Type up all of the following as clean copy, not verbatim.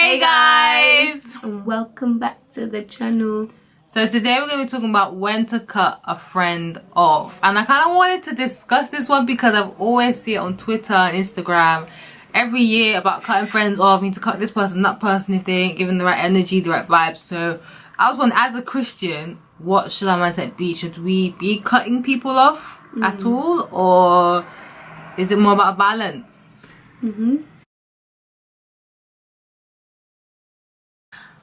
Hey guys! And welcome back to the channel. So today we're going to be talking about when to cut a friend off. And I kind of wanted to discuss this one because I've always seen it on Twitter and Instagram every year about cutting friends off. You need to cut this person, that person if they ain't giving the right energy, the right vibes. So I was wondering, as a Christian, what should our mindset be? Should we be cutting people off at all? Or is it more about a balance?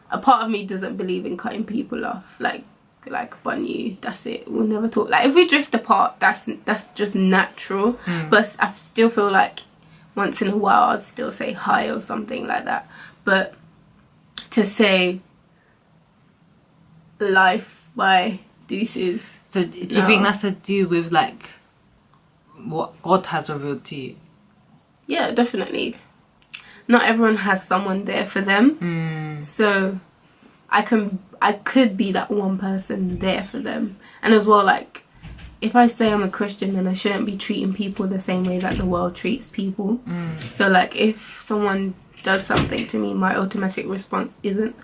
A part of me doesn't believe in cutting people off, like bun you, that's it, we'll never talk. Like if we drift apart, that's just natural. But I still feel like once in a while I'd still say hi or something like that. But to say life by deuces. So do you think that's to do with like what God has revealed to you? Yeah, definitely. Not everyone has someone there for them. So I could be that one person there for them. And as well, like if I say I'm a Christian, then I shouldn't be treating people the same way that the world treats people. So like if someone does something to me, my automatic response isn't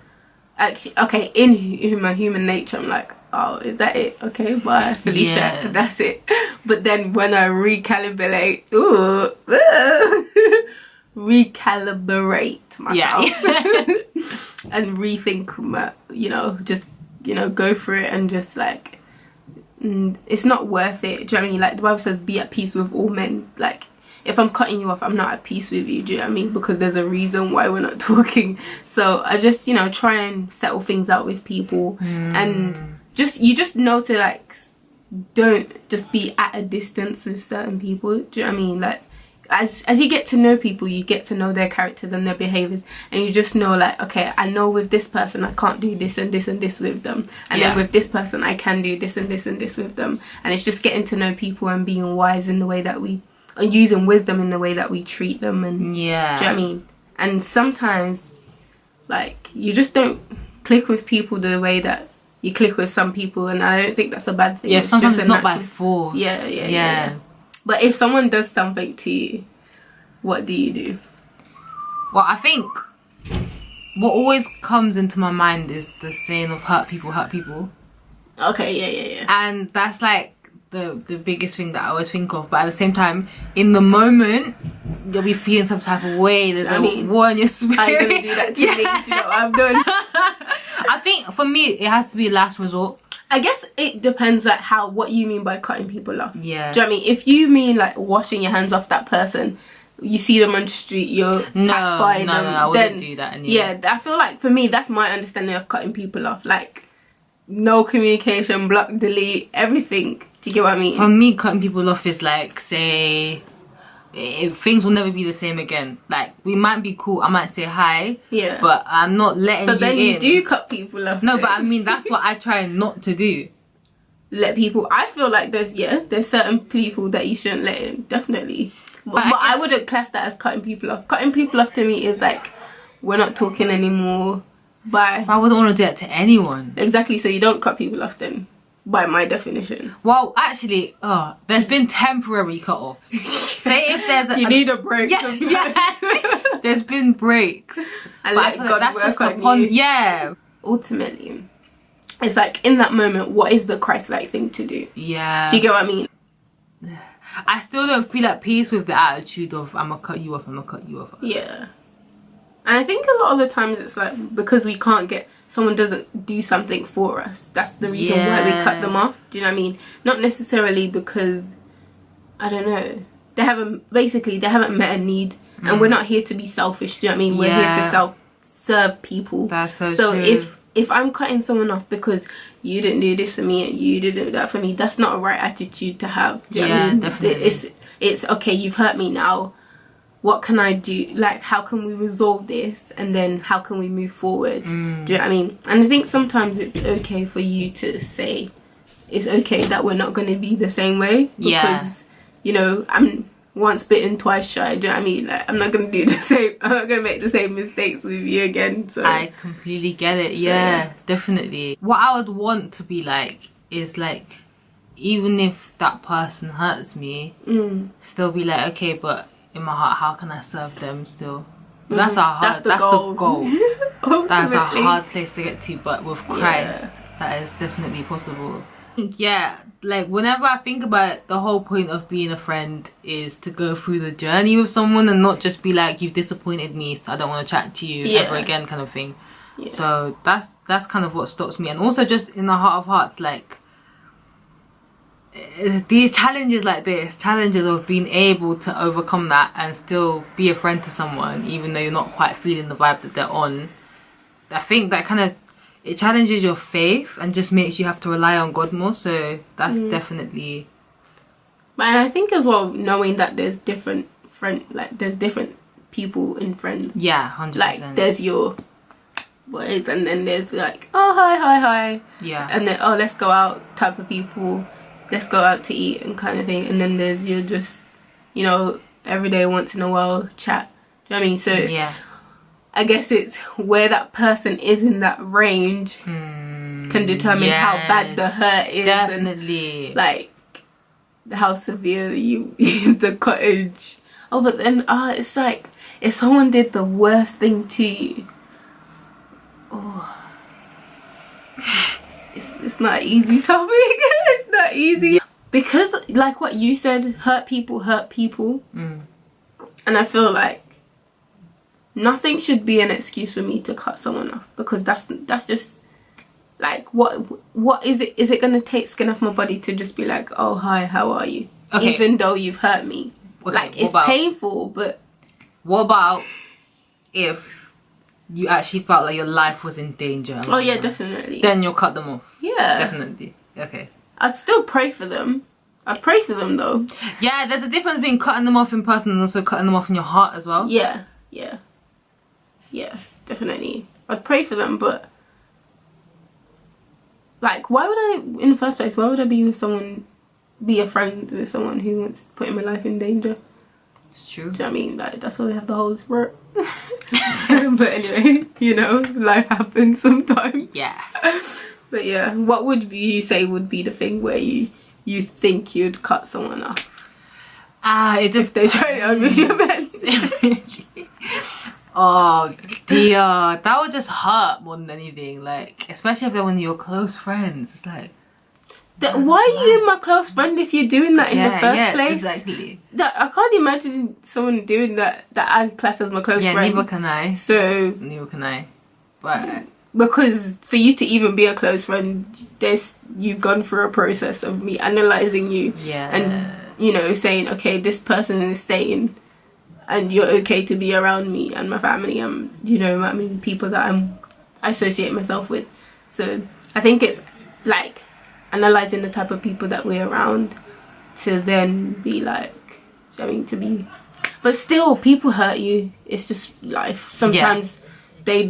actually okay. In my human nature, I'm like, oh, is that it? Okay, bye, Felicia. That's it. But then when I recalibrate, recalibrate myself and rethink my, just go for it and just like it's not worth it. Do you know what I mean? Like the Bible says, be at peace with all men. Like if I'm cutting you off, I'm not at peace with you. Do you know what I mean? Because there's a reason why we're not talking. So I just try and settle things out with people and you just know to like don't just be at a distance with certain people. Do you know what I mean? Like as you get to know people, you get to know their characters and their behaviors, and you just know like, okay, I know with this person I can't do this and this and this with them, and then with this person I can do this and this and this with them. And it's just getting to know people and being wise in the way that we are, using wisdom in the way that we treat them. And do you know what I mean? And sometimes like you just don't click with people the way that you click with some people, and I don't think that's a bad thing. Yeah, sometimes it's not by force. Yeah. But if someone does something to you, what do you do? Well, I think what always comes into my mind is the saying of hurt people hurt people. Okay, yeah. And that's like the biggest thing that I always think of. But at the same time, in the moment, you'll be feeling some type of way. There's a war in your spirit. I'm gonna do that to me. Do you know what I'm doing? I think for me, it has to be last resort. I guess it depends like what you mean by cutting people off. Yeah. Do you know what I mean? If you mean like washing your hands off that person, you see them on the street, you're pacifying them. I wouldn't do that anyway. Yeah, I feel like for me, that's my understanding of cutting people off. Like no communication, block, delete, everything. Do you get what I mean? For me, cutting people off is like, say, things will never be the same again. Like we might be cool, I might say hi, but I'm not letting you in. So then you do cut people off. No, but I mean that's what I try not to do. Let people. I feel like there's certain people that you shouldn't let in, definitely. But I wouldn't class that as cutting people off. Cutting people off to me is like, we're not talking anymore. Bye. I wouldn't want to do that to anyone. Exactly. So you don't cut people off then, by my definition. Well, actually, there's been temporary cut-offs. Say if there's you need a break. There's been breaks. And let God work on you. Yeah. Ultimately, it's like in that moment, what is the Christ-like thing to do? Yeah. Do you get what I mean? I still don't feel at peace with the attitude of I'm gonna cut you off, I'm gonna cut you off. Yeah. And I think a lot of the times it's like because we can't get, someone doesn't do something for us, that's the reason why we cut them off. Do you know what I mean? Not necessarily because, I don't know, they haven't met a need, and we're not here to be selfish. Do you know what I mean? We're here to serve people. That's so true. If I'm cutting someone off because you didn't do this for me and you didn't do that for me, that's not a right attitude to have. Do you know what I mean? Definitely. It's okay, you've hurt me now. What can I do? Like, how can we resolve this? And then how can we move forward? Do you know what I mean? And I think sometimes it's okay for you to say, it's okay that we're not going to be the same way. Because, I'm once bitten, twice shy. Do you know what I mean? Like, I'm not going to do the same. I'm not going to make the same mistakes with you again. So I completely get it. Yeah, definitely. What I would want to be like is like, even if that person hurts me, still be like, okay, but in my heart, how can I serve them still? But that's a hard, that's the goal. That's a Ultimately. hard place to get to, but with Christ, that is definitely possible. Yeah, like whenever I think about it, the whole point of being a friend is to go through the journey with someone and not just be like, you've disappointed me, so I don't want to chat to you ever again, kind of thing. So that's kind of what stops me. And also just in the heart of hearts, like these challenges like this, challenges of being able to overcome that and still be a friend to someone even though you're not quite feeling the vibe that they're on, I think that kind of, it challenges your faith and just makes you have to rely on God more. So that's definitely. And I think as well, knowing that there's different there's different people in friends. Yeah, 100%. Like there's your boys, and then there's like, oh hi, yeah, and then oh let's go out type of people, let's go out to eat and kind of thing, and then there's your just, you know, every day once in a while chat. Do you know what I mean? So yeah, I guess it's where that person is in that range can determine how bad the hurt is. Definitely. And, like how severe you the cottage. Oh, but then it's like if someone did the worst thing to you, it's not an easy topic. It's not easy because like what you said, hurt people, and I feel like nothing should be an excuse for me to cut someone off, because that's just like what is it? Is it gonna take skin off my body to just be like, oh hi, how are you? Okay. Even though you've hurt me. Okay, like it's painful, but what about if you actually felt like your life was in danger? Oh yeah, definitely. Then you'll cut them off. Yeah, definitely. Okay. I'd still pray for them. I'd pray for them though. Yeah, there's a difference between cutting them off in person and also cutting them off in your heart as well. Yeah, definitely. I'd pray for them, but like, why would I, in the first place, why would I be a friend with someone who wants to put my life in danger? It's true. Do you know what I mean? Like, that's why we have the Holy Spirit. But anyway, you know, life happens sometimes. Yeah. But yeah, what would you say would be the thing where you think you'd cut someone off? If they try to unmute your best. Oh dear, that would just hurt more than anything. Like, especially if they're one of your close friends. It's like, why are you my close friend if you're doing that in the first place? Exactly. I can't imagine someone doing that I class as my close friend. Yeah, neither can I. So neither can I. But because for you to even be a close friend, you've gone through a process of me analysing you. Yeah. And you know, saying, okay, this person is staying and you're okay to be around me and my family and, you know, I mean, people that I associate myself with. So I think it's like analysing the type of people that we're around to then be like, but still people hurt you. It's just life. Sometimes they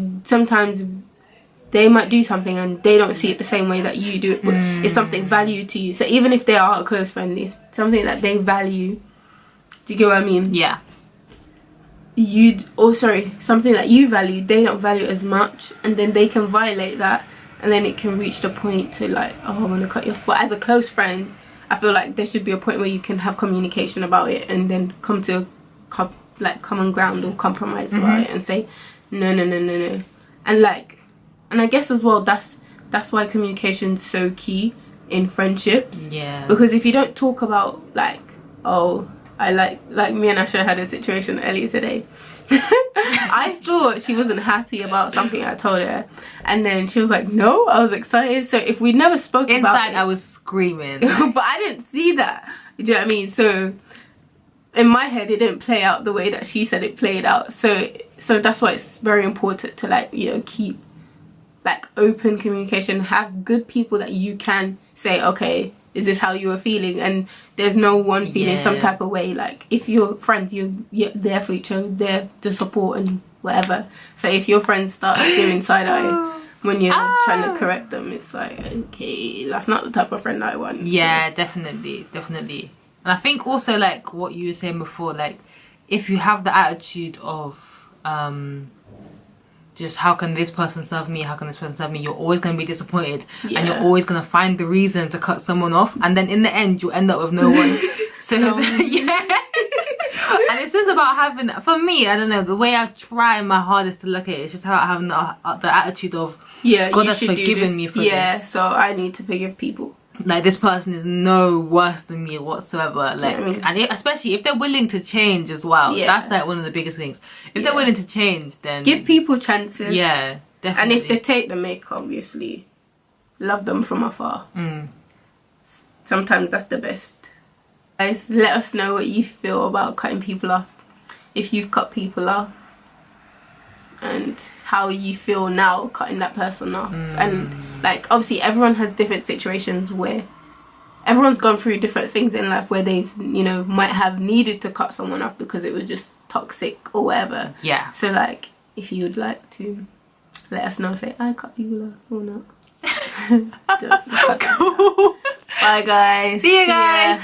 might do something and they don't see it the same way that you do it, but it's something valued to you. So even if they are a close friend, if something that they value, do you get what I mean? Yeah. Something that you value, they don't value as much, and then they can violate that, and then it can reach the point to like, oh, I want to cut you off. But as a close friend, I feel like there should be a point where you can have communication about it and then come to common ground or compromise about it and say, no. And I guess as well, that's why communication's so key in friendships. Yeah. Because if you don't talk about like, oh, I like me and Asha had a situation earlier today. I thought she wasn't happy about something I told her, and then she was like, no, I was excited. So if we never spoke about it, inside I was screaming. but I didn't see that. Do you know what I mean? So in my head it didn't play out the way that she said it played out. So that's why it's very important to like, you know, keep like open communication, have good people that you can say, okay, is this how you were feeling? And there's no one feeling some type of way. Like if you're friends, you're there for each other, there to support and whatever. So if your friends start doing side eye when you're trying to correct them, it's like, okay, that's not the type of friend I want. Yeah, so. definitely. And I think also like what you were saying before, like if you have the attitude of just how can this person serve me, how can this person serve me, you're always going to be disappointed, and you're always going to find the reason to cut someone off, and then in the end you'll end up with no one. So And it's just about having, for me, I don't know, the way I try my hardest to look at it, it's just about having the attitude of, Yeah, God you has should do forgiven this. me for yeah, this. so I need to forgive people. Like, this person is no worse than me whatsoever. Like, I mean? and especially if they're willing to change as well. Yeah. That's like one of the biggest things. If they're willing to change, then give people chances. Yeah, definitely. And if they take the mick, obviously, love them from afar. Sometimes that's the best. Guys, let us know what you feel about cutting people off. If you've cut people off. And how you feel now cutting that person off. And like, obviously everyone has different situations where everyone's gone through different things in life where they've, you know, might have needed to cut someone off because it was just toxic or whatever. Yeah. So like, if you would like to let us know, say I cut people off or not. Cool. Bye guys. See you guys.